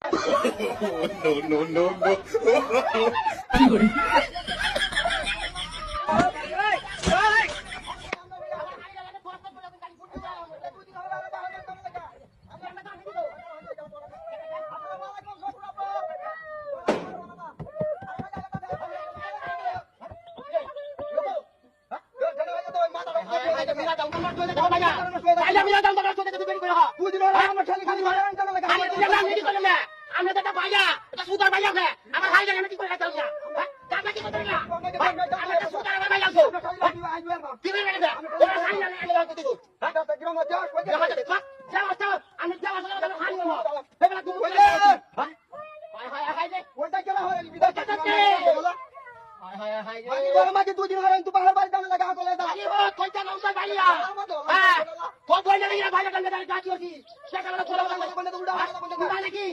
No, no, no, no. আমি তো একটা ভাইয়া এটা সুদার ভাইয়া কে আমার ভাই জানে কি করে খাইতে না কাকা কি করে না আমি তো সুদার আমার ভাই লাগছো কি করে না ওরা খাই না আমি লাগতে দিব হ্যাঁ যাও যাও আমি যাও যাও আমি খাই না এবার তুমি হ্যাঁ হাই হাই হাই যে ওইটা কেন হয় বিদায় করতে হাই হাই হাই যে আমি বড় মাকে দুদিন ধরে তুই পাহাড় বাড়ি দাঁড়া লাগা করে দাও আরে ও কইতা নাও ভাইয়া হ্যাঁ কই কই না ভাইয়া কালকে দাঁড়িয়ে কাজ করছি সেটা বলে চলে বলে বলে তো উড়া নাকি